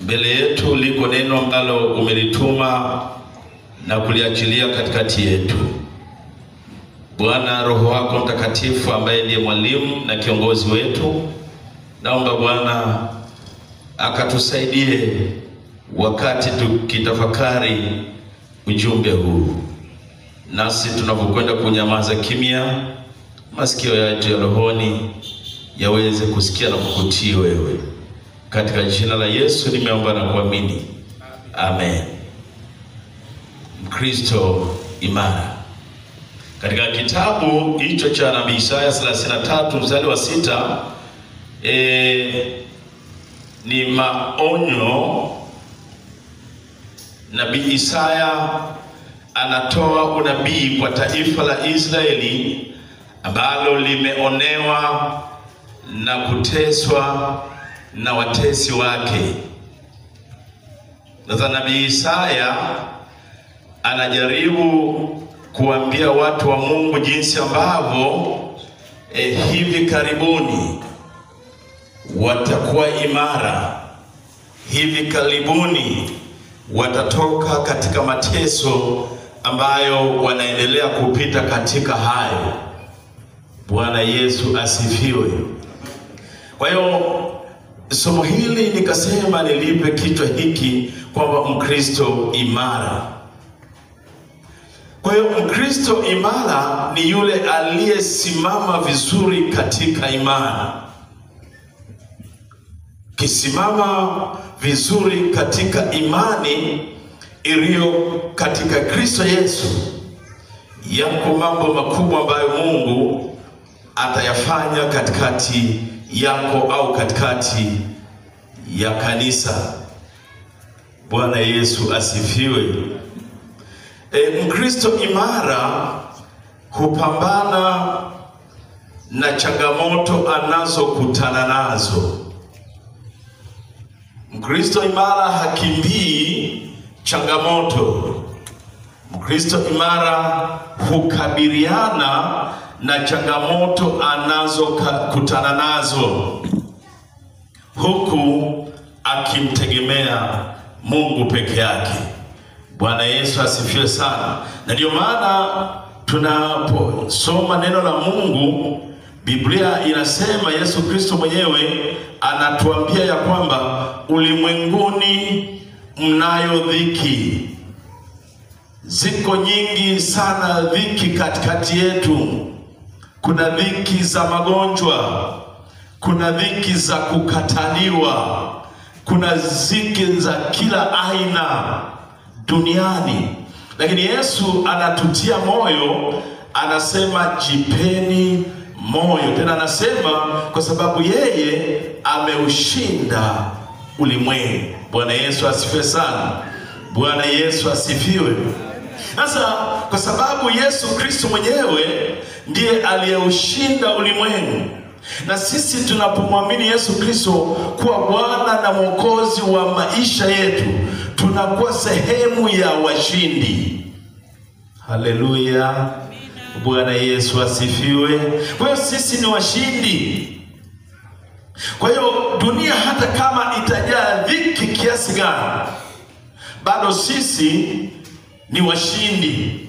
mbele yetu liko neno ambalo umelituma na kuliachilia katikati yetu. Bwana, Roho wako Mtakatifu ambaye ndiye mwalimu na kiongozi wetu, naomba Bwana akatusaidie wakati tukitafakari ujumbe huu. Nasi tunapokwenda kunyamaza kimya, masikio yetu ya rohoni yaweze kusikia na kukutii wewe. Katika jina la Yesu nimeomba na kuamini. Amen. Mkristo imara. Katika kitabu hicho cha Nabii Isaya 33 mstari wa 6 ni maonyo. Nabii Isaya anatoa unabii kwa taifa la Israeli ambalo limeonewa na kuteswa na watesi wake. Sasa Nabii Isaya anajaribu kuambia watu wa Mungu jinsi ambavyo hivi karibuni watakuwa imara, hivi karibuni watatoka katika mateso ambayo wanaendelea kupita katika hayo. Bwana Yesu asifiwe. Kwa hiyo somo hili nikasema nilipe kichwa hiki kwamba Mkristo imara. Kwa hiyo Mkristo imara ni yule aliyesimama vizuri katika imani. Kisimama vizuri katika imani iliyo katika Kristo Yesu, yako mambo makubwa ambayo Mungu atayafanya katikati yako au katikati ya kanisa. Bwana Yesu asifiwe. Mkristo imara hupambana na changamoto anazokutana nazo. Mkristo imara hakimbii changamoto. Mkristo imara hukabiliana na changamoto anazokutana nazo huku akimtegemea Mungu peke yake. Bwana Yesu asifiwe sana. Na ndio maana tunaposoma neno la Mungu, Biblia inasema, Yesu Kristo mwenyewe anatuambia ya kwamba ulimwenguni mnayo dhiki. Ziko nyingi sana dhiki katikati yetu. Kuna dhiki za magonjwa, kuna dhiki za kukataliwa, kuna dhiki za kila aina duniani. Lakini Yesu anatutia moyo, anasema jipeni moyo. Tena anasema kwa sababu yeye ameushinda ulimwengu. Bwana Yesu asifiwe sana. Bwana Yesu asifiwe. Sasa kwa sababu Yesu Kristo mwenyewe ndiye aliyeushinda ulimwengu, na sisi tunapomwamini Yesu Kristo kuwa Bwana na Mwokozi wa maisha yetu, tunakuwa sehemu ya washindi. Haleluya. Bwana Yesu asifiwe. Kwa hiyo sisi ni washindi. Kwa hiyo dunia hata kama itajaa dhiki kiasi gani, bado sisi ni washindi.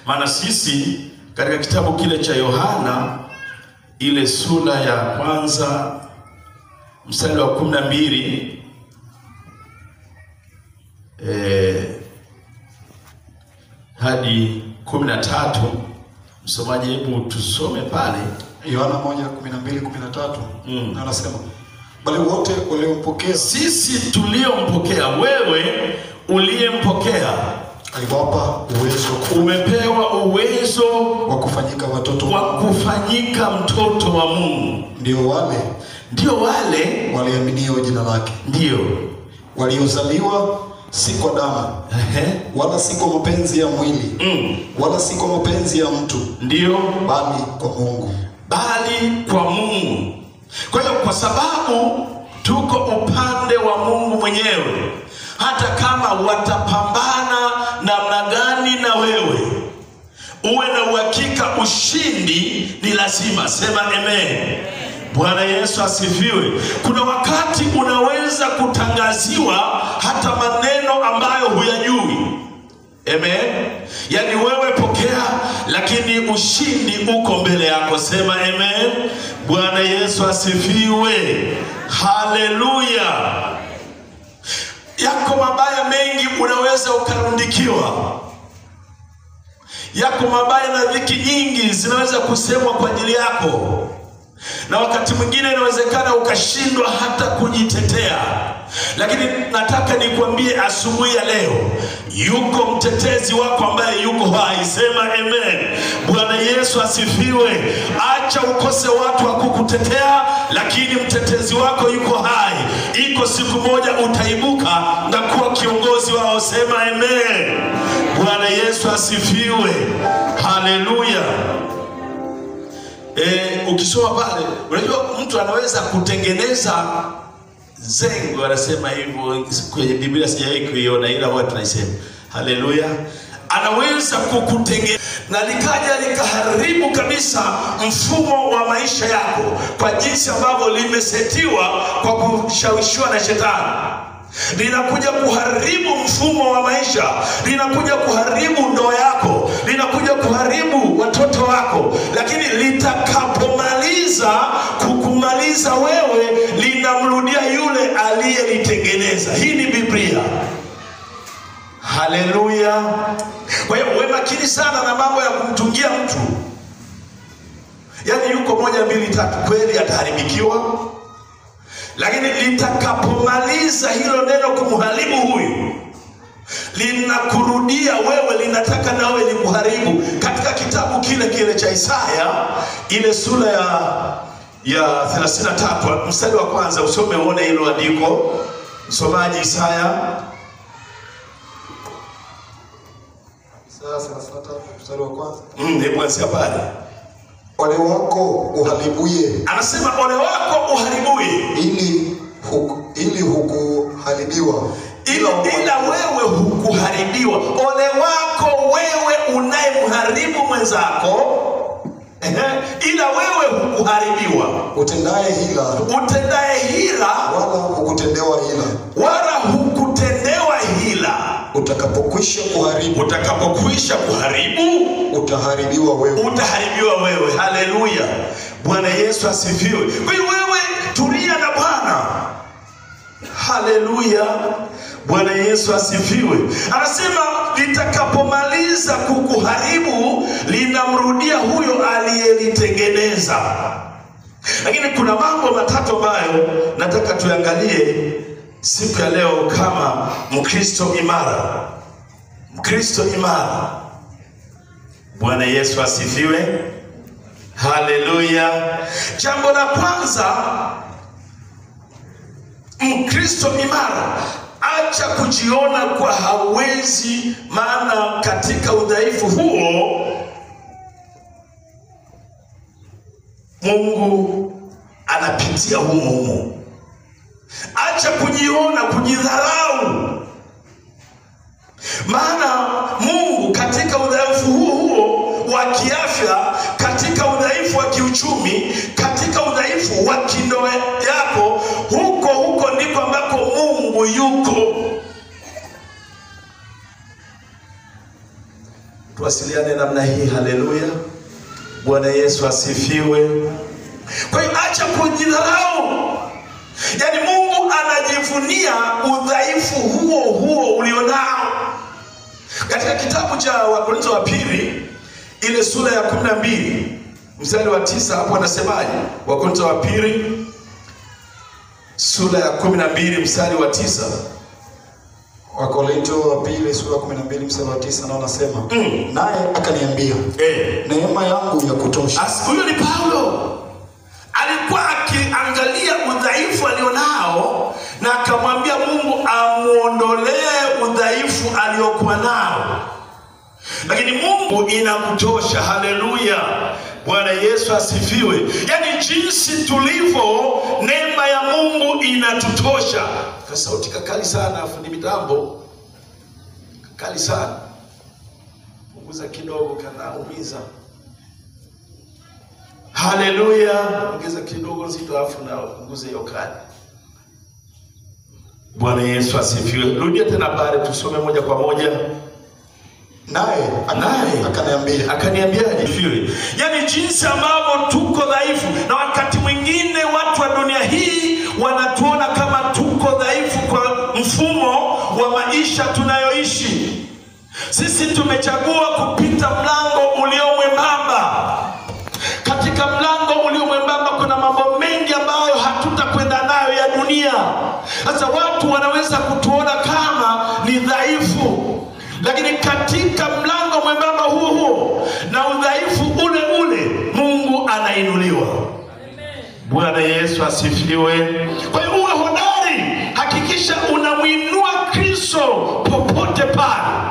Maana sisi katika kitabu kile cha Yohana ile sura ya kwanza mstari wa 12 hadi 13, msomaji hebu tusome pale. Yohana 1:12-13. Anasema, bali wote waliompokea, sisi tuliompokea, wewe uliyempokea, aliwapa uwezo, umepewa uwezo wa kufanyika watoto, wa kufanyika mtoto wa Mungu. Ndio wale waliaminio jina lake, ndio waliozaliwa si kwa damu, wala si kwa mapenzi ya mwili, wala si kwa mapenzi ya mtu, ndio bali kwa Mungu. Kwa hiyo kwa sababu tuko upande wa Mungu mwenyewe, hata kama watapambana namna gani na wewe, uwe na uhakika ushindi ni lazima. Sema amen. Bwana Yesu asifiwe. Kuna wakati unaweza kutangaziwa hata maneno ambayo huyajui. Amen. Yani wewe pokea, lakini ushindi uko mbele yako. Sema amen. Bwana Yesu asifiwe. Haleluya. Yako mabaya mengi unaweza ukarundikiwa. Yako mabaya na dhiki nyingi zinaweza kusemwa kwa ajili yako. Na wakati mwingine inawezekana ukashindwa hata kujitetea. Lakini nataka nikwambie asubuhi ya leo, yuko mtetezi wako ambaye yuko hai. Sema amen. Bwana Yesu asifiwe. Acha ukose watu wa kukutetea, lakini mtetezi wako yuko hai. Iko siku moja utaibuka na kuwa kiongozi wao. Sema amen. Bwana Yesu asifiwe. Haleluya. Ukisoma pale, unajua mtu anaweza kutengeneza zengo, anasema hivyo kwenye Biblia, sijawahi kuiona ila watu tunaisema. Haleluya. Anaweza kukutengeneza na likaja likaharibu kabisa mfumo wa maisha yako kwa jinsi ambavyo limesetiwa kwa kushawishiwa na shetani. Linakuja kuharibu mfumo wa maisha, linakuja kuharibu ndoa yako, linakuja kuharibu watoto wako, lakini litakapomaliza kukumaliza wewe, linamrudia yule aliyelitengeneza. Hii ni Biblia. Haleluya. Kwa hiyo uwe makini sana na mambo ya kumtungia mtu. Yaani yuko 1 2 3 kweli ataharibikiwa, lakini litakapomaliza hilo neno kumharibu huyu, linakurudia wewe, linataka nawe likuharibu. Katika kitabu kile cha Isaya, ile sura ya 33 mstari wa kwanza, usome uone hilo andiko. Msomaji, Isaya 33 mstari wa kwanza. Hebu anzia pale. Ole wako uharibuye. Anasema ole wako uharibuye ili hukuharibiwa. Ila wewe hukuharibiwa. Ole wako wewe unayemharibu mwenzako. Ila wewe hukuharibiwa. Utendaye hila wala hukutendewa hila. Utakapokwisha kuharibu utaharibiwa wewe. Haleluya. Bwana Yesu asifiwe. Kwa hiyo wewe tulia na Bwana. Haleluya. Bwana Yesu asifiwe. Anasema litakapomaliza kukuharibu, linamrudia huyo aliyelitengeneza. Lakini kuna mambo matatu ambayo nataka tuangalie siku ya leo kama Mkristo imara. Mkristo imara. Bwana Yesu asifiwe. Haleluya. Jambo la kwanza, Mkristo imara, acha kujiona kwa hawezi, maana katika udhaifu huo Mungu anapitia humo. Acha kujiona, kujidharau, maana Mungu katika udhaifu huo wa kiafya, katika udhaifu wa kiuchumi, katika udhaifu wa kindoa yako, huko ndiko ambako Mungu yuko. Tuwasiliane namna hii. Haleluya. Bwana Yesu asifiwe. Kwa hiyo acha kujidharau. Yaani Mungu anajivunia udhaifu huo ulionao. Katika kitabu cha Wakorintho wa pili, ile sura ya 12 mstari wa 9, hapo anasemaje? Wakorintho wa pili sura ya 12 mstari wa 9. Wakorintho wa pili sura 12 mstari wa 9, na anasema naye akaniambia, neema yangu ya kutosha. Huyo ni Paulo. Alikuwa akiangalia udhaifu alionao na akamwambia Mungu amuondolee udhaifu aliokuwa nao. Lakini Mungu inakutosha. Haleluya. Bwana Yesu asifiwe. Yaani jinsi tulivyo, neema ya Mungu inatutosha. Kwa sauti kakali sana, fundi mitambo. Kakali sana. Punguza kidogo, kanaumiza. Haleluya. Ongeza kidogo zito afu na punguze hiyo kali. Bwana Yesu asifiwe. Rudia tena pale tusome moja kwa moja. Naye akaniambiaje? Yaani jinsi ambavyo tuko dhaifu, na wakati mwingine watu wa dunia hii wanatuona kama tuko dhaifu kwa mfumo wa maisha tunayoishi. Sisi tumechagua kupita mlango ulio mwembamba. Katika mlango ulio mwembamba kuna mambo mengi ambayo hatutakwenda nayo ya dunia. Sasa watu wanaweza kutuona kama ni dhaifu, lakini katika mlango mwembamba huo na udhaifu ule ule Mungu anainuliwa. Bwana Yesu asifiwe. Kwa hiyo uwe hodari, hakikisha unamuinua Kristo popote pale.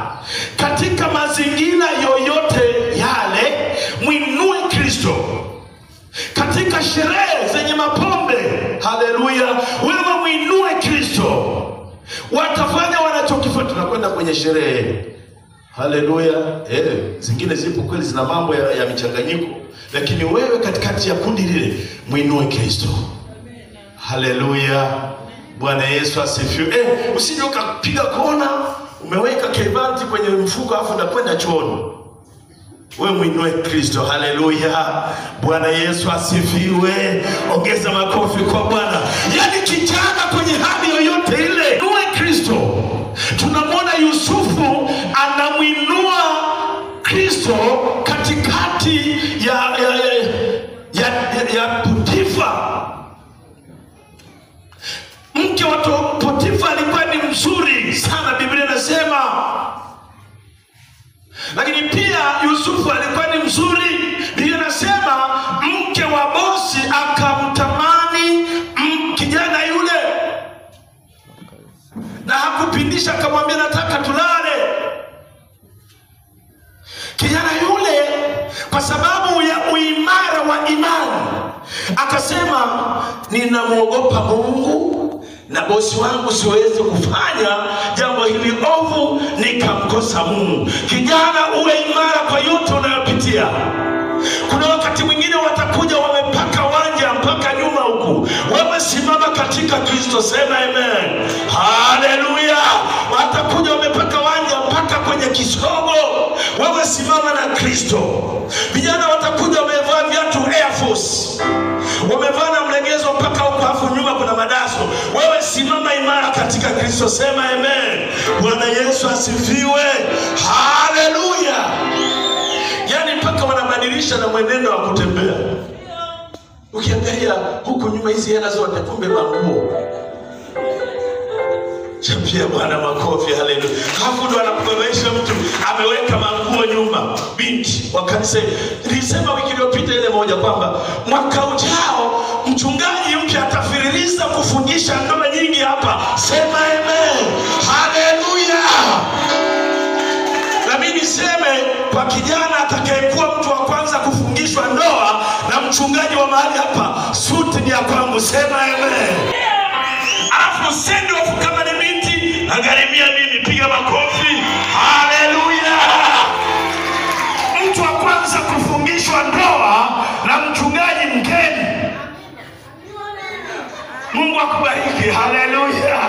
Katika mazingira yoyote yale, muinue Kristo. Katika sherehe zenye mapombe, haleluya, wewe muinue Kristo. Watafanya wanachokifanya. Tunakwenda kwenye sherehe, haleluya, zingine zipo kweli zina mambo ya michanganyiko, lakini wewe katikati ya kundi lile muinue Kristo. Haleluya. Bwana Yesu asifiwe. Usije ukapiga kona, umeweka kebanti kwenye mfuko afu unakwenda chooni. Wewe muinue Kristo. Haleluya. Bwana Yesu asifiwe. Ongeza makofi kwa Bwana. Yaani kijana kwenye hali yoyote ile, muinue Kristo. Tunamwona Yusufu anamuinua Kristo katikati ya Potifa. Mke wa Potifa alikuwa ni mzuri sana, Biblia inasema. Lakini pia Yusufu alikuwa ni mzuri. Biblia inasema mke wa bosi akamtamani kijana yule, na hakupindisha, akamwambia nataka tulale. Kijana yule kwa sababu ya uimara wa imani akasema, ninamwogopa Mungu na bosi wangu siwezi kufanya jambo hili ovu nikamkosa Mungu. Kijana, uwe imara kwa yote unayopitia. Kuna wakati mwingine watakuja wamepaka wanja mpaka nyuma huku, wewe simama katika Kristo. Sema amen. Haleluya. Watakuja wamepaka wanja mpaka kwenye kisogo, wewe simama na Kristo. Vijana watakuja wamevaa viatu Air Force, wamevaa na mlegezo mpaka huko afu nyuma kuna madaso, wewe simama imara katika Kristo. Sema amen. Bwana Yesu asifiwe. Haleluya. Yaani mpaka wanabadilisha na mwenendo wa kutembea. Ukiangalia huku nyuma hizi hela zote kumbe manguo. Chapia Bwana makofi. Haleluya. Hapo ndo anakubebesha mtu ameweka manguo nyuma. Binti wa kanisa, nilisema wiki iliyopita ile moja kwamba mwaka ujao mchungaji mpya atafiririza kufundisha ndoa nyingi hapa. Sema amen. Haleluya. Na mimi niseme kwa kijana atakayekuwa mtu wa kwanza kufungishwa ndoa na mchungaji wa mahali hapa, suti ni ya kwangu. Sema amen. Alafu sendo kama ni binti angalimia mimi, piga makofi. Haleluya. Mtu wa kwanza kufungishwa ndoa na mchungaji mgeni. Mungu akubariki. Haleluya.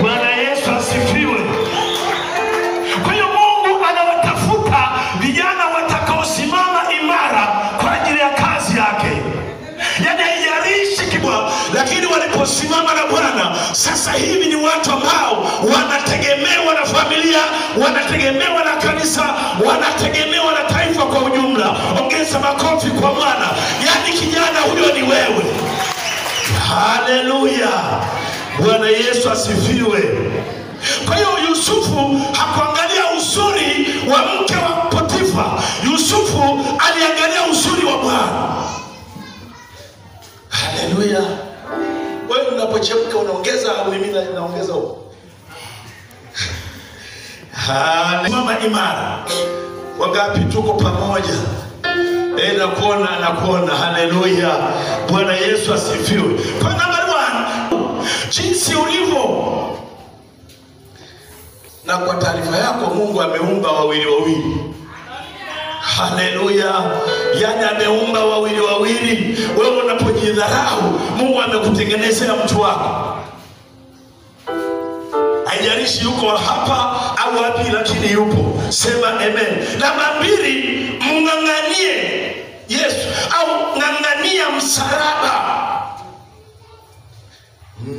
Bwana Yesu asifiwe. Kwa hiyo Mungu anawatafuta vijana watakaosimama imara kwa ajili ya kazi yake. Yaani haijalishi kibwa, lakini waliposimama na Bwana, sasa hivi ni watu ambao wanategemewa na familia, wanategemewa na kanisa, wanategemewa na taifa kwa ujumla. Ongeza makofi kwa Bwana. Yaani kijana huyo ni wewe. Haleluya. Bwana Yesu asifiwe. Kwa hiyo Yusufu hakuangalia uzuri wa mke wa Potifa. Yusufu aliangalia uzuri wa Bwana. Haleluya. Wewe unapochemka unaongeza au mimi naongeza huko? Mama imara. Wangapi tuko pamoja? Nakuona. Haleluya. Bwana Yesu asifiwe. Kwa number 1, jinsi ulivyo. Na kwa taarifa yako, Mungu ameumba wawili. Haleluya. Yani ameumba wawili wawili. Wewe unapojidharau, Mungu amekutengenezea mtu wako. Haijalishi yuko hapa au wapi, lakini yupo. Sema amen. Namba 2, mng'ang'anie Yesu au ng'ang'ania msalaba.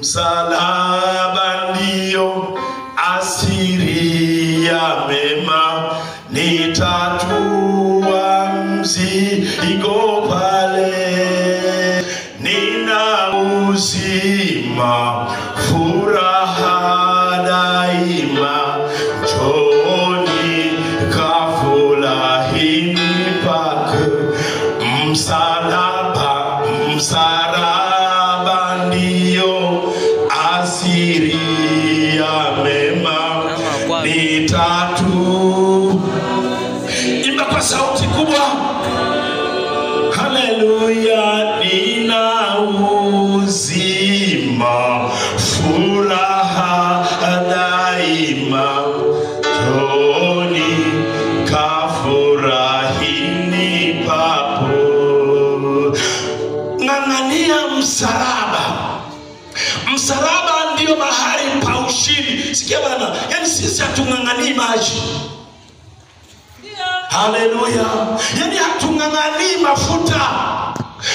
Msalaba ndio asiri ya mema, nitatua mzigo pale, nina uzima, furaha daima, njoni kafurahini pake. Msalaba, msalaba ndio asiri ya mema, nitatu. Imba kwa sauti kubwa. Haleluya. Nina uzima, furaha daima, njoni kafurahini papo. Ng'ang'ania msalaba. Msalaba ndio mahali pa ushindi. Sikia bana, yani sisi hatung'ang'anii maji. Haleluya. Yani hatung'ang'anii mafuta.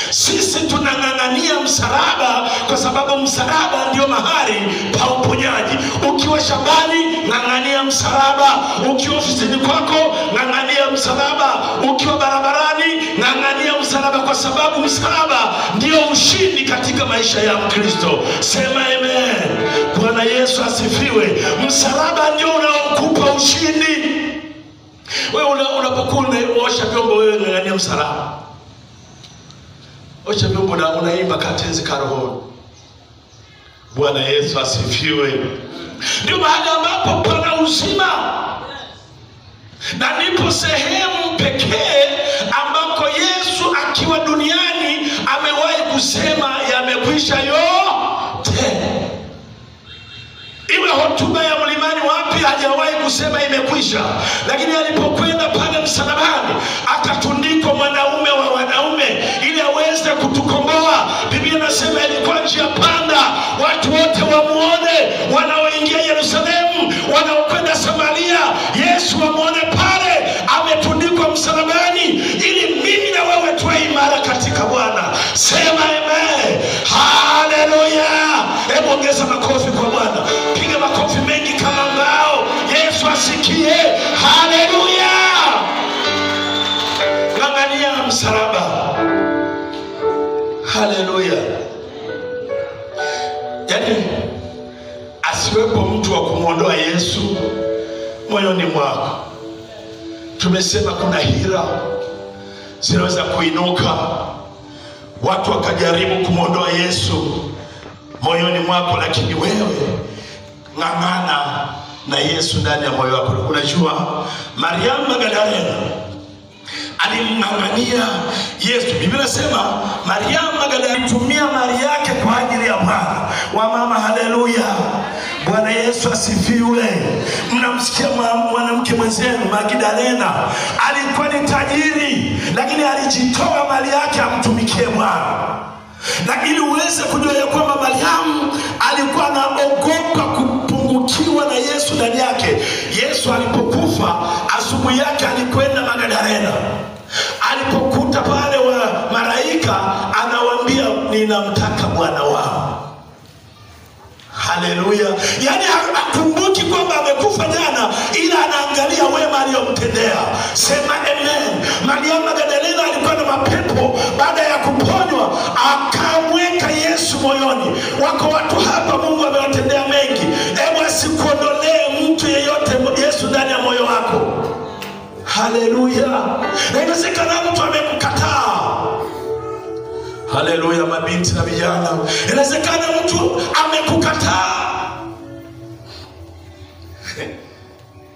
Sisi tunang'ang'ania msalaba, kwa sababu msalaba ndio mahali pa uponyaji. Ukiwa shambani, ng'ang'ania msalaba. Ukiwa ofisini kwako, ng'ang'ania msalaba. Ukiwa barabarani, ng'ang'ania msalaba, kwa sababu msalaba ndio ushindi katika maisha ya Mkristo. Sema amen. Bwana Yesu asifiwe. Msalaba ndio unaokupa ushindi. Wewe unapokuwa unaosha vyombo, wewe ng'ang'ania msalaba. Osha vyombo na unaimba katenzi karohoni. Bwana Yesu asifiwe. Ndio mahali ambapo pana uzima, na ndipo sehemu pekee ambako Yesu akiwa duniani amewahi kusema yamekwisha yote. Iwe hotuba ya mlimani wapi, hajawahi kusema imekwisha. Lakini alipokwenda pale msalabani, akatundikwa mwanaume wa wanaume ili aweze kutukomboa. Biblia inasema ilikuwa njia panda, watu wote wamuone, wanaoingia Yerusalemu, wanaokwenda Samaria. Yesu wamuone pale ametundikwa msalabani, ili mimi na wewe tuwe imara katika Bwana. Sema amen. Haleluya. Hebu ongeza makofi kwa Bwana. Piga makofi mengi kama ngao. Yesu asikie. Haleluya. Ng'ang'ania msalaba. Haleluya. Yani asiwepo mtu wa kumuondoa Yesu moyoni mwako. Tumesema kuna hila zinaweza kuinuka, watu wakajaribu kumuondoa Yesu moyoni mwako, lakini wewe ng'ang'ana na Yesu ndani ya moyo wako. Unajua Mariamu Magdalena alimng'ang'ania Yesu. Biblia inasema Mariamu Magdalena alitumia mali yake kwa ajili ya Bwana. Wamama, haleluya. Bwana Yesu asifiwe. Mnamsikia mwanamke mwenzenu Magdalena, alikuwa ni tajiri, lakini alijitoa mali yake amtumikie Bwana. Na ili uweze kujua ya kwamba Mariamu alikuwa anaogopa kupungukiwa na Yesu ndani yake. Yesu alipokufa, asubuhi yake alikwenda Magdalena. Alipokuta pale wa malaika, anawaambia ninamtaka Bwana wao. Haleluya. Yani hakumbuki kwamba amekufa jana, ila anaangalia wema aliyomtendea. Sema amen. Mariamu Magdalena alikuwa na mapepo. Baada ya kuponywa, akamweka Yesu moyoni. Wako watu hapa Mungu amewatendea mengi. Hebu asikuondolee mtu yeyote Yesu ndani ya moyo wako. Haleluya. Na inawezekana mtu amekukataa. Haleluya, mabinti na vijana. Inawezekana mtu amekukataa.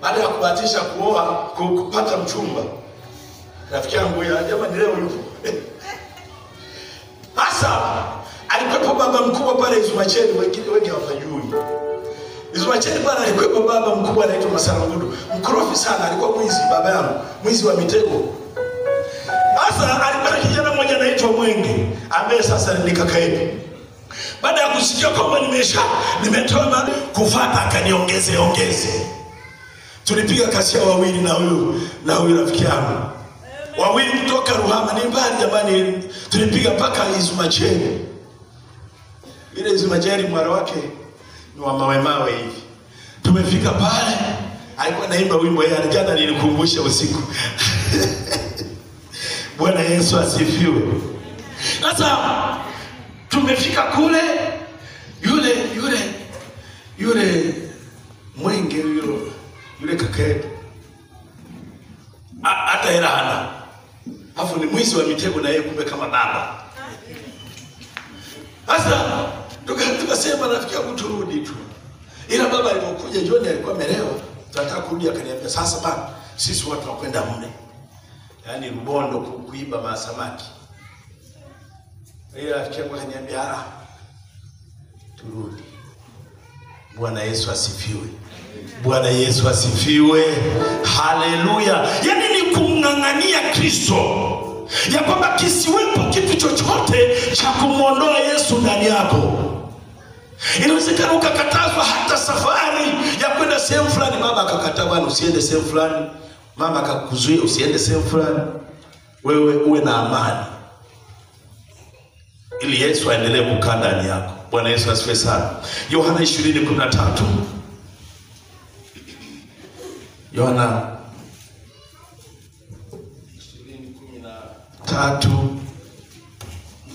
Baada ya kubahatisha kuoa, kupata mchumba, rafiki yangu ya jamani leo yupo. Sasa alikuwepo baba mkubwa pale Izumacheni, wengine wengi hawajui. Izumacheni pale alikuwepo baba mkubwa anaitwa Masarangudu. Mkorofi sana, alikuwa mwizi baba yangu, mwizi wa mitego. Sasa alikuwa kijana mmoja anaitwa Mwenge ambaye sasa ni kaka yetu. Baada ya kusikia kwamba nimetoa kufuata akaniongeze. Tulipiga kasia wawili na huyu rafiki yangu. Wawili kutoka Ruhama, ni mbali jamani, tulipiga mpaka Izumacheri. Ile Izumacheri mwara wake ni wa mawe hivi. Tumefika pale, alikuwa naimba wimbo yeye, jana nilikumbusha usiku. Bwana Yesu asifiwe. Sasa tumefika kule, yule Mwenge yule kaka yetu hata hela hana, afu ni mwizi wa mitego na yeye kumbe kama baba. Sasa tukasema rafiki yangu turudi tu, ila baba alipokuja John alikuwa amelewa, tunataka kurudi, akaniambia sasa bana, sisi watu wakwenda mle, yaani Rubondo kuiba masamaki. Ila rafiki yangu akaniambia turudi. Bwana Yesu asifiwe. Bwana Yesu asifiwe. Haleluya. Yaani ni kumng'ang'ania Kristo, ya kwamba kisiwepo kitu chochote cha kumuondoa Yesu ndani yako. Inawezekana ukakatazwa hata safari ya kwenda sehemu fulani, baba akakataa, bwana usiende sehemu fulani, mama akakuzuia usiende sehemu fulani, wewe uwe na amani ili Yesu aendelee kukaa ndani yako. Bwana Yesu asifiwe sana. Yohana 20:13. Yohana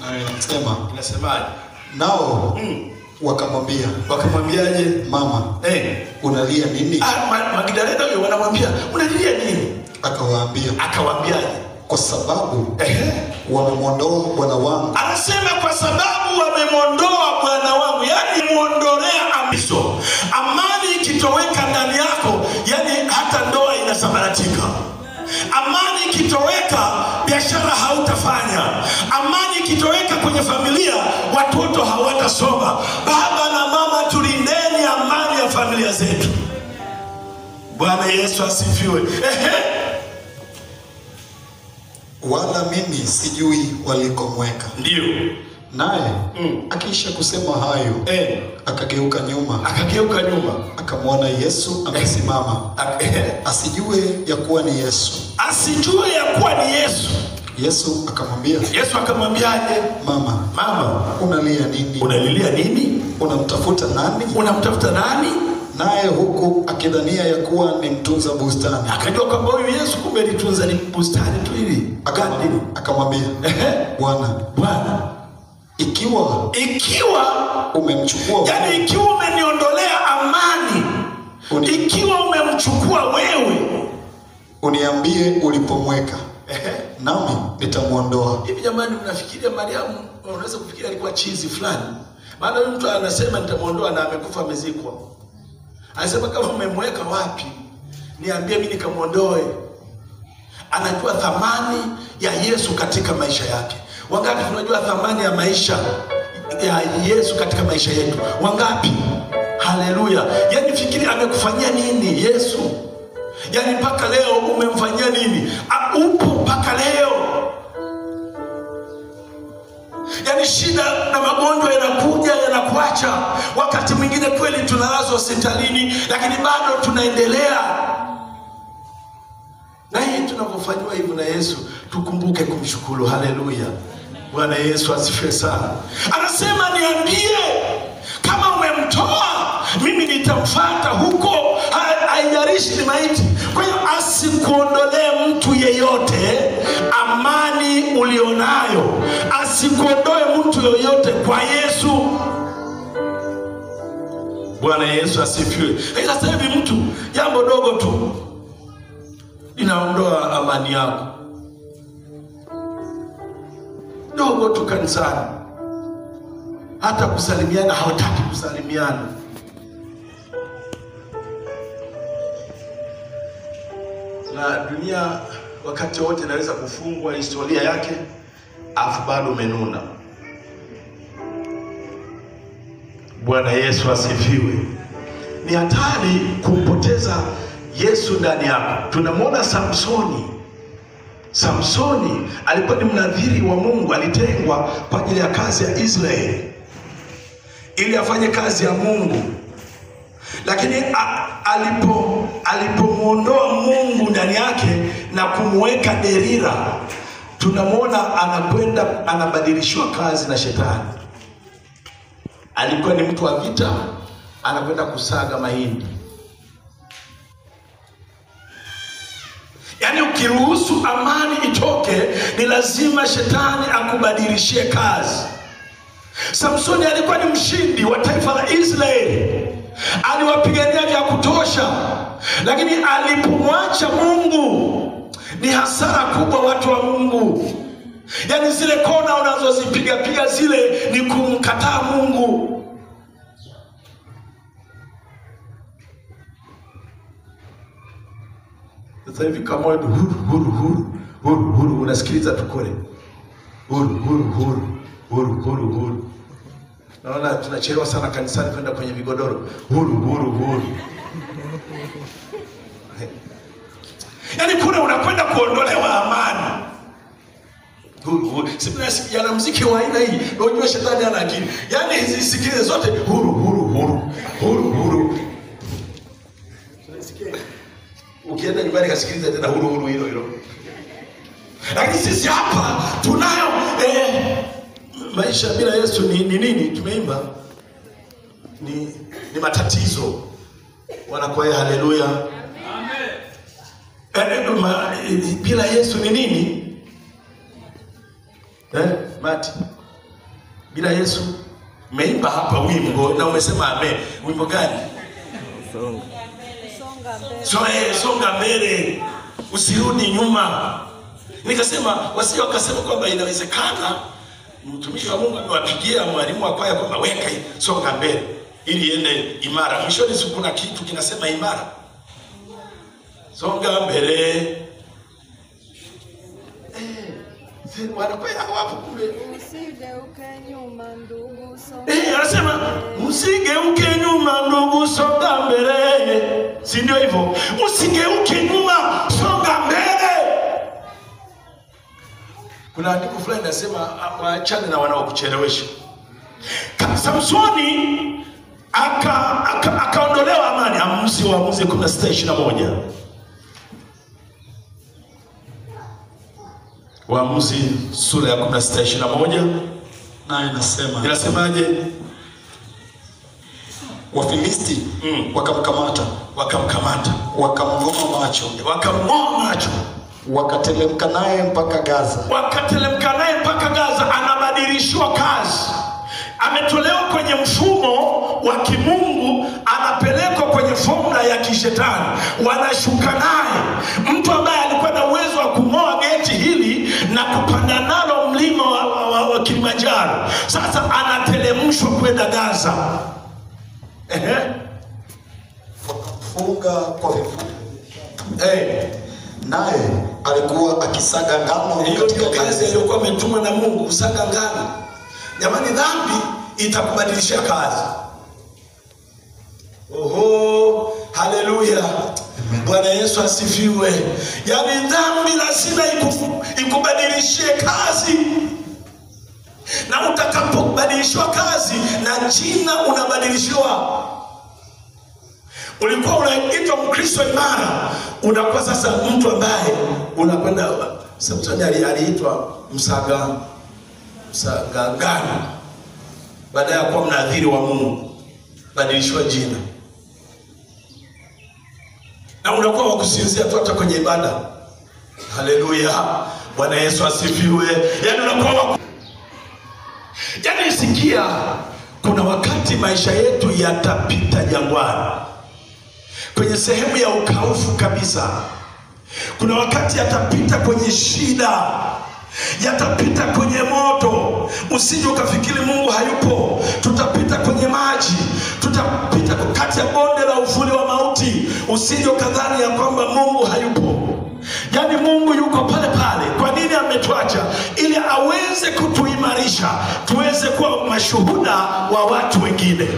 20:13 inasemaje? Nao wakamwambiaje? Mama, unalia nini? Magdalena huyo wanamwambia unalia nini? Akawaambiaje? Kwa sababu wamemwondoa Bwana wangu. Anasema kwa sababu wamemwondoa Bwana wangu, yani muondolea amiso. Amani ikitoweka ndani yako, yani hata ndoa inasambaratika. Amani ikitoweka, biashara hautafanya. Amani ikitoweka kwenye familia, watoto hawatasoma. Baba na mama, tulindeni amani ya familia zetu. Bwana Yesu asifiwe. Wala mimi sijui walikomweka. Ndio. Naye akiisha kusema hayo, akageuka nyuma, akamwona Yesu amesimama. Asijue ya kuwa ni Yesu. Yesu akamwambiaje? Mama, unalilia nini? Unamtafuta nani? Naye huku akidhania ya kuwa ni mtunza bustani. Akajua kwamba huyu Yesu kumbe alitunza ni bustani tu hivi. Akamwambia, Bwana, ikiwa umemchukua, yani ikiwa umeniondolea amani, ikiwa umemchukua wewe, uniambie ulipomweka, nami nitamuondoa. Hivi jamani, mnafikiria Mariamu, unaweza kufikiria alikuwa chizi fulani? Maana huyu mtu anasema nitamuondoa na amekufa amezikwa. Anasema kama umemweka wapi, niambie mimi nikamuondoe. Anajua thamani ya Yesu katika maisha yake. Wangapi tunajua thamani ya maisha ya Yesu katika maisha yetu? Wangapi? Haleluya. Yani fikiri amekufanyia nini Yesu? Yani mpaka leo umemfanyia nini? Upo mpaka leo. Yani shida na magonjwa yanakuja yanakuacha. Wakati mwingine kweli tunalazwa hospitalini, lakini bado tunaendelea. Na hii tunapofanywa hivyo na Yesu, tukumbuke kumshukuru. Haleluya. Bwana Yesu asifiwe sana. Anasema niambie kama umemtoa, mimi nitamfuata huko, haijalishi ni maiti. Kwa hiyo asikuondolee mtu yeyote amani ulionayo. Asikuondoe mtu yoyote kwa Yesu. Bwana Yesu asifiwe. Sasa hivi mtu jambo dogo tu inaondoa amani yako. Dogo tu kanisani, hata kusalimiana hawataki kusalimiana. Na dunia wakati wote inaweza kufungwa historia yake, afu bado umenuna. Bwana Yesu asifiwe. Ni hatari kumpoteza Yesu ndani yako. Tunamwona Samsoni Samsoni alikuwa ni mnadhiri wa Mungu, alitengwa kwa ajili ya kazi ya Israeli ili afanye kazi ya Mungu. Lakini alipomuondoa Mungu ndani yake na kumweka Delila, tunamwona anakwenda anabadilishwa kazi na shetani. Alikuwa ni mtu wa vita, anakwenda kusaga mahindi. Yaani ukiruhusu amani itoke, ni lazima shetani akubadilishie kazi. Samsoni alikuwa ni mshindi wa taifa la Israeli, aliwapigania vya kutosha, lakini alipomwacha Mungu ni hasara kubwa watu wa Mungu. Yaani zile kona unazozipiga zile ni kumkataa Mungu. Sasa hivi kama huru unasikiliza tukole huru. Naona tunachelewa sana kanisani kwenda kwenye vigodoro. Huru. Yaani kule unakwenda kuondolewa amani. Sisi yana muziki wa aina hii. Unajua shetani ana akili. Yaani hizi sikile zote huru. Ukienda nyumbani kasikiliza tena huru hilo. Lakini sisi hapa tunayo maisha bila Yesu ni nini? Tumeimba ni matatizo. Wanakwaya haleluya. Amen. Bila Yesu ni nini? Mati. Bila Yesu meimba hapa wimbo na umesema amen. Wimbo gani? Songa mbele. Usirudi nyuma. Nikasema wasio wakasema kwamba inawezekana mtumishi wa Mungu amewapigia mwalimu wa kwaya kwamba weka songa mbele ili iende imara. Mwishoni kuna kitu kinasema imara. Songa mbele. Wanakwaya hawapo kule. Usigeuke nyuma ndugu, songa. Anasema usigeuke nyuma ndugu, songa mbele. Si ndio hivyo? Usigeuke nyuma, songa mbele. Kuna andiko fulani nasema waachane na wanaokuchelewesha. Samsoni akaondolewa amani. Waamuzi 16:21. Waamuzi sura ya 16:21 na inasemaje? Wafilisti wakamkamata, wakamng'oa macho, wakatelemka naye mpaka Gaza. Anabadilishwa kazi, ametolewa kwenye mfumo wa kimungu, anapelekwa kwenye formula ya kishetani. Wanashuka naye, mtu ambaye alikuwa na uwezo wa kung'oa geti hili na kupanda nalo mlima wa Kilimanjaro, sasa anatelemshwa kwenda Gaza. Funga kwa vifungo. Naye alikuwa akisaga ngano. Hiyo ndio kazi aliyokuwa ametumwa na Mungu, kusaga ngano. Jamani, dhambi itakubadilishia kazi. Oho, haleluya. Bwana Yesu asifiwe. Yaani dhambi lazima ikubadilishie kazi. Na utakapobadilishwa kazi na jina unabadilishiwa. Ulikuwa unaitwa Mkristo imara, unakuwa sasa mtu ambaye unakwenda. Samsoni aliitwa msagangani baada ya kuwa mnadhiri wa Mungu, badilishwa jina. Na unakuwa wa kusinzia tu hata kwenye ibada. Haleluya. Bwana Yesu asifiwe. Yaani unakuwa sikia, kuna wakati maisha yetu yatapita jangwani, kwenye sehemu ya ukaufu kabisa. Kuna wakati yatapita kwenye shida, yatapita kwenye moto. Usije ukafikiri Mungu hayupo. Tutapita kwenye maji, tutapita kati ya bonde la uvuli wa mauti. Usije ukadhani ya kwamba Mungu hayupo. Yaani Mungu yuko pale pale. Kwa nini ametuacha? Ili aweze kutuimarisha, tuweze kuwa mashuhuda wa watu wengine.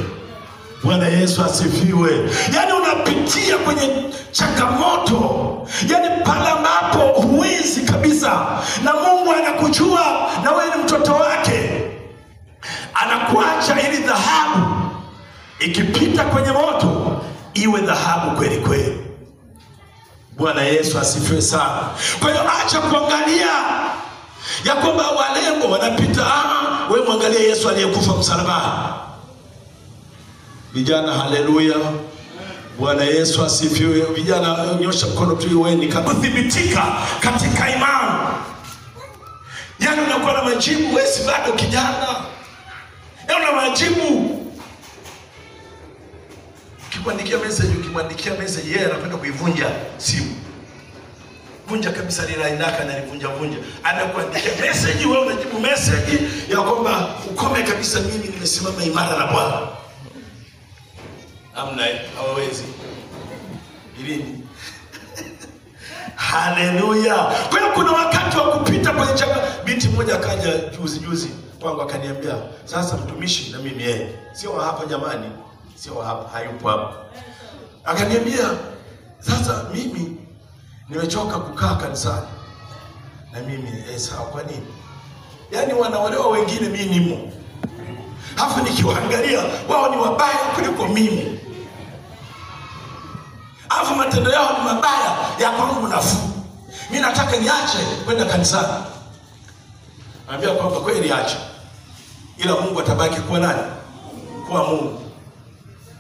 Bwana Yesu asifiwe. Yaani unapitia kwenye changamoto, yaani pale ambapo huwezi kabisa kusikiliza, na Mungu anakujua na wewe ni mtoto wake. Anakuacha ili dhahabu ikipita kwenye moto iwe dhahabu kweli kweli. Bwana Yesu asifiwe sana. Kwa hiyo acha kuangalia ya kwamba walembo wanapita. Wewe mwangalie Yesu aliyekufa msalabani. Vijana, haleluya. Bwana Yesu asifiwe. Vijana, nyosha mkono tu iweni kama thibitika katika imani. Yaani unakuwa na majibu, wewe si bado kijana. Una majibu. Ukimwandikia message yeye anapenda kuivunja simu. Vunja kabisa lile inaka na livunja. Anakuandikia message, wewe unajibu message ya kwamba ukome kabisa, mimi nimesimama imara na Bwana. Amna, hawawezi. Ilini. Haleluya. Kwa hiyo kuna wakati wa kupita kwenye chama. Binti mmoja akaja juzi kwangu akaniambia, sasa mtumishi, na mimi sio hapa jamani, sio hapa, hayupo hapa. Akaniambia, sasa mimi nimechoka kukaa kanisani. Na mimi sawa, kwa nini? Yaani wanaolewa wengine, mimi nimo. Hapo nikiwaangalia wao ni wabaya kuliko mimi. Hapo matendo yao ni mabaya ya kwangu nafuu. Mimi nataka niache kwenda kanisani. Anambia kwamba kweli acha, ila Mungu atabaki kuwa nani? Kuwa Mungu.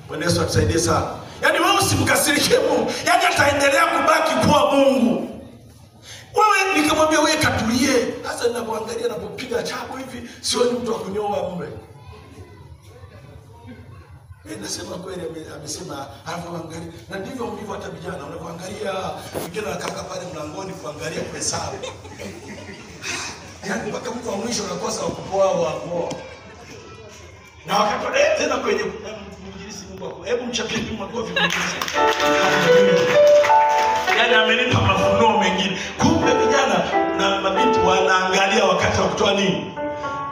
Bwana Yesu atusaidie sana. Yaani wewe usimkasirikie Mungu, yaani ataendelea kubaki kuwa Mungu. Wewe nikamwambia wewe katulie. Sasa ninapoangalia na kupiga chapo hivi, sio ni mtu wa kunyoa mume. Nasema kweli, amesema anaangalia. Na ndivyo mlivyo hata vijana, unapoangalia vijana wakakaa pale mlangoni kuangalia pesa. Yaani mpaka mtu wa mwisho anakosa kupoa au na wakati tena kwenye mjilisi Mungu wako. Hebu mchapie makofi mwingine. Yaani amenipa mafunuo mengine. Kumbe vijana na mabinti wanaangalia wakati wa kutoa nini?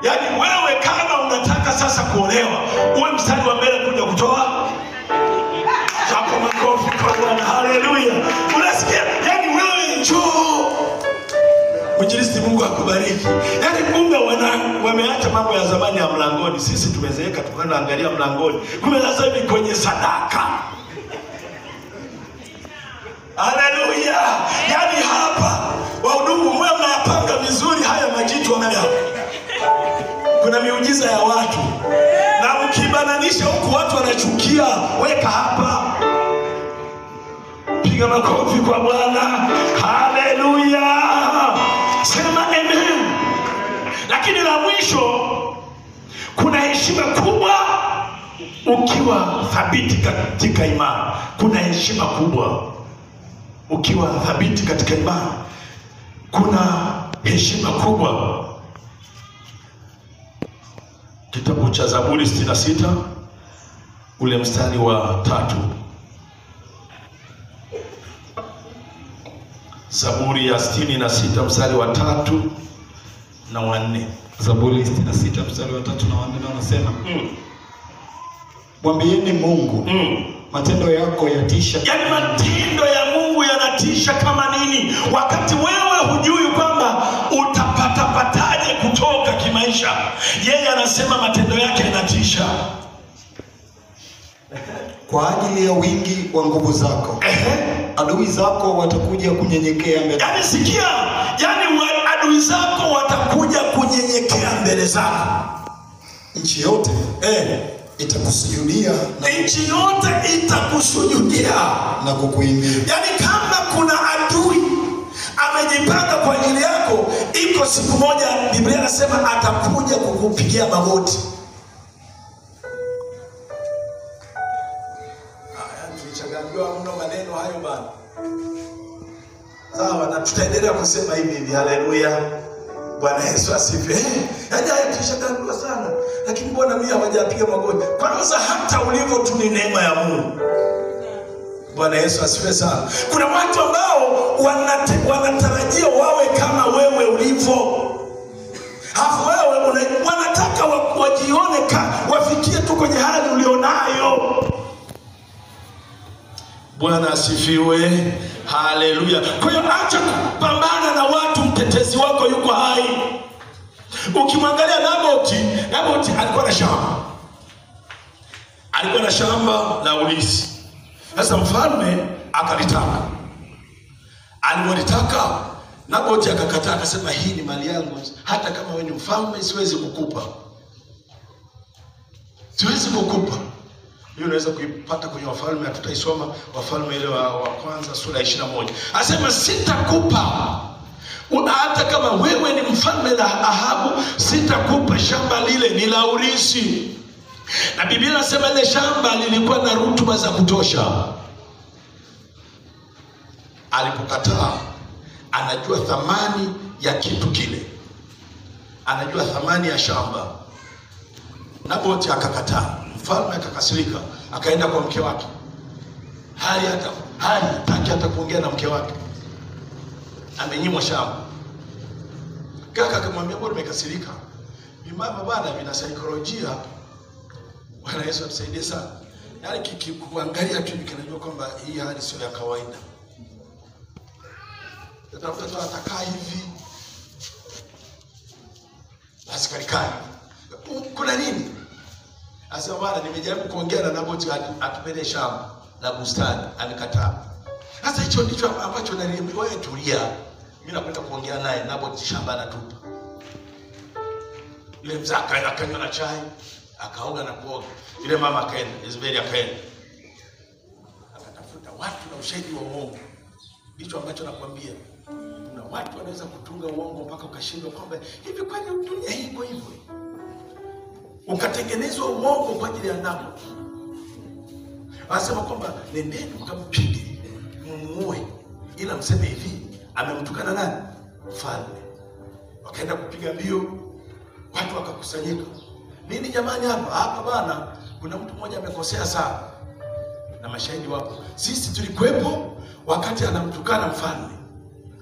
Yaani wewe kama unataka sasa kuolewa, uwe mstari wa mbele kuja kutoa. Hapo makofi kwa Bwana. Haleluya. Unasikia? Yaani wewe njoo. Mjilisi Mungu akubariki. Yaani kumbe wameacha mambo ya zamani ya mlangoni. Sisi tumezeeka tukaenda angalia mlangoni. Kumbe sasa hivi kwenye sadaka. Haleluya. Yaani hapa wahudumu mwe mnayapanga vizuri haya majitu haya. Kuna miujiza ya watu. Na mkibananisha huku watu wanachukia, weka hapa. Piga makofi kwa Bwana. Haleluya. Sema amen. Lakini la mwisho, kuna heshima kubwa ukiwa thabiti katika imani. Kuna heshima kubwa ukiwa thabiti katika imani. Kuna heshima kubwa. Kitabu cha Zaburi 66 ule mstari wa 3. Zaburi ya 66 mstari wa 3 na 4. Zaburi 66 mstari wa 3 na 4 na unasema mwambieni Mungu, matendo yako yatisha. Yaani matendo ya Mungu yanatisha kama nini? Wakati wewe hujui kwamba utapataje kutoka kimaisha, yeye anasema matendo yake yanatisha. Kwa ajili ya wingi wa nguvu zako, adui zako watakuja kunyenyekea mbele. Yaani sikia, yaani adui zako watakuja kunyenyekea mbele zako. Nchi yote itakusujudia, nchi yote itakusujudia na kukuimbia. Yaani kama kuna adui amejipanga kwa ajili yako, iko siku moja Biblia inasema atakuja kukupigia magoti. Tulichanganywa mno maneno hayo bana. Sawa, na tutaendelea kusema hivi. Haleluya. Bwana Yesu asifiwe. Yaani tulichanganywa sana, lakini Bwana mimi hawajapiga magoti. Kwanza hata ulivyo tu ni neema ya Mungu. Bwana Yesu asifiwe sana. Kuna watu ambao wanatarajia wawe kama wewe ulivyo. Hafu wewe wanataka wajione wafikie tu kwenye hali ulionayo. Bwana asifiwe. Haleluya. Kwa hiyo acha kupambana na watu mtetezi wako yuko hai. Ukimwangalia Naboti alikuwa na shamba. Alikuwa na shamba la ulisi. Sasa mfalme akalitaka. Alipolitaka, Naboti akakataa, akasema hii ni mali yangu, hata kama wewe ni mfalme siwezi kukupa. Siwezi kukupa. Hiyo unaweza kuipata kwenye Wafalme, tutaisoma Wafalme ile wa kwanza sura ya 21. Anasema sitakupa. Hata kama wewe ni mfalme la Ahabu, sitakupa shamba lile, ni la urisi. Na Biblia inasema ile shamba lilikuwa na rutuba za kutosha. Alipokataa, anajua thamani ya kitu kile. Anajua thamani ya shamba. Naboti akakataa. Mfalme akakasirika, akaenda kwa mke wake. Hataki hata kuongea na mke wake. Amenyimwa shamba. Kaka akamwambia, bwana umekasirika. Mama bwana vina saikolojia. Bwana Yesu atusaidie sana. Yaani kuangalia tu kinajua kwamba hii hali sio ya kawaida. Tatafuta tu atakaa hivi. Asikarikai. Kuna nini? Asa bwana nimejaribu kuongea na Naboti atupende shamba la bustani, amekataa. Sasa hicho ndicho ambacho naniambia, wewe tulia. Mimi nakwenda kuongea naye. Naboti shamba anatupa. Yule mzee akanywa na chai, akaoga na kuoga. Yule mama akaenda, Jezebeli akaenda. Akatafuta watu na ushahidi wa uongo. Ndicho ambacho nakwambia. Kuna watu wanaweza kutunga uongo mpaka ukashindwa kwamba hivi kwani dunia hii iko hivyo? Ukatengenezwa uongo kwa ajili ya Naboti. Anasema kwamba nendeni mkampige, mumuue, ila mseme hivi amemtukana nani? Mfalme. Wakaenda kupiga mbio, watu wakakusanyika. Nini jamani hapa bana, kuna mtu mmoja amekosea sana. Na mashahidi wapo. Sisi tulikuwepo wakati anamtukana mfalme.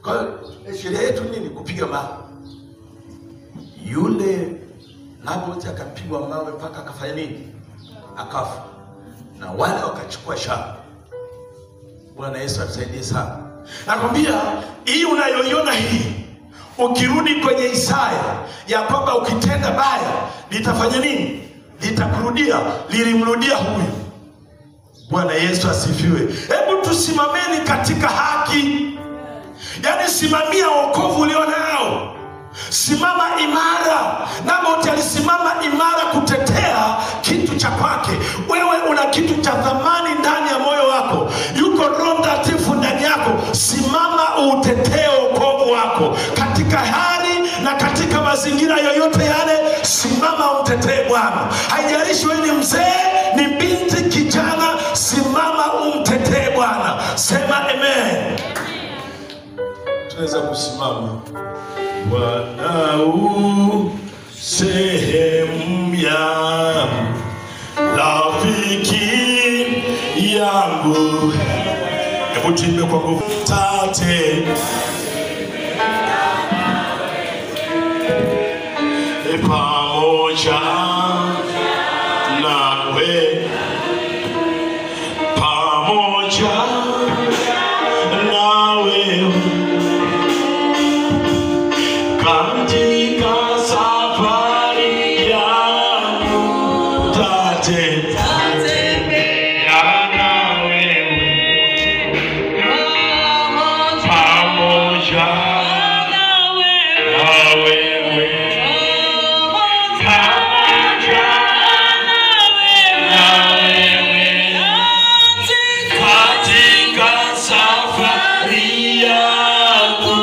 Kwa hiyo sheria yetu nini? Kupiga mawe. Yule Naboti akapigwa mawe mpaka akafanya nini? Akafa. Na wale wakachukua shamba. Bwana Yesu atusaidie sana. Nakwambia hii unayoiona hii, ukirudi kwenye Isaya ya kwamba ukitenda baya litafanya nini? Litakurudia. Lilimrudia huyu. Bwana Yesu asifiwe. Hebu tusimameni katika haki. Yaani simamia wokovu ulionao. Simama imara. Naboti alisimama imara kutetea kitu cha kwake. Wewe una kitu cha thamani ndani ya moyo wako. Yuko Roho Mtakatifu ndani yako. Simama utetee wokovu wako. Katika hali na katika mazingira yoyote yale, simama umtetee Bwana. Haijalishi wewe ni mzee, ni binti, kijana, simama umtetee Bwana. Sema amen. Tunaweza kusimama. Bwana sehemu ya rafiki yangu. Hebu tuimbe kwa nguvu. Tate pamoja nawe, pamoja nawe katika safari yangu, tatembea na wewe, pamoja na wewe, pamoja na wewe, katika safari yangu.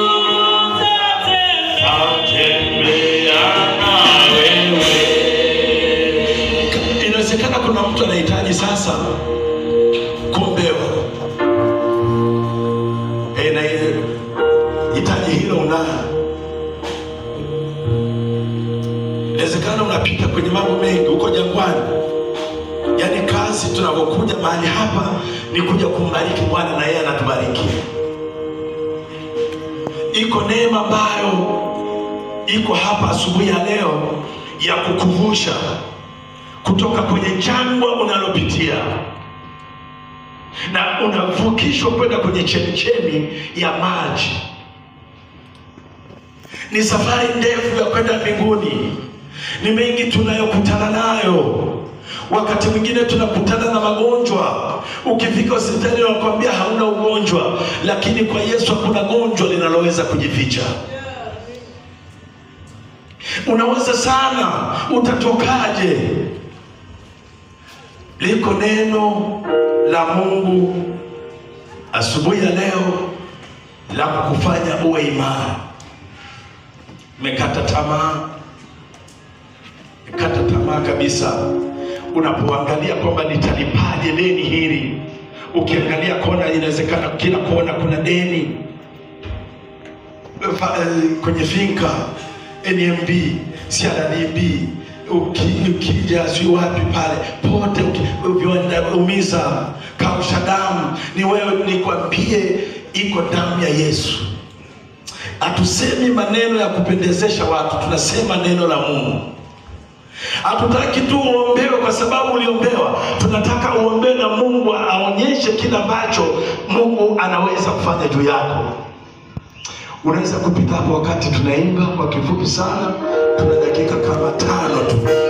Inawezekana kuna mtu anahitaji sasa kuombewa. Na hitaji hilo unalo. Inawezekana unapita kwenye mambo mengi huko jangwani. Yaani kazi tunapokuja mahali hapa ni kuja kumbariki Bwana na yeye anatubariki. Iko neema ambayo iko hapa asubuhi ya leo ya kukuvusha kutoka kwenye jangwa unalopitia, na unavukishwa kwenda kwenye chemchemi ya maji. Ni safari ndefu ya kwenda mbinguni. Ni mengi tunayokutana nayo. Wakati mwingine tunakutana na magonjwa. Ukifika hospitali wanakuambia hauna ugonjwa, lakini kwa Yesu hakuna gonjwa linaloweza kujificha. Unaweza sana, utatokaje? Liko neno la Mungu asubuhi ya leo la kukufanya uwe imara. Umekata tamaa kabisa. Unapoangalia kwamba nitalipaje deni hili, ukiangalia kona, inawezekana kila kona kuna deni. Kwenye finka, NMB, CRDB, ukija si wapi pale, pote umiza, kausha damu. Ni wewe, nikwambie, iko damu ya Yesu. Hatusemi maneno ya kupendezesha watu, tunasema neno la Mungu. Hatutaki tu uombewe kwa sababu uliombewa. Tunataka uombewe na Mungu aonyeshe kile ambacho Mungu anaweza kufanya juu yako. Unaweza kupita hapo wakati tunaimba kwa kifupi sana. Tuna dakika kama 5 tu.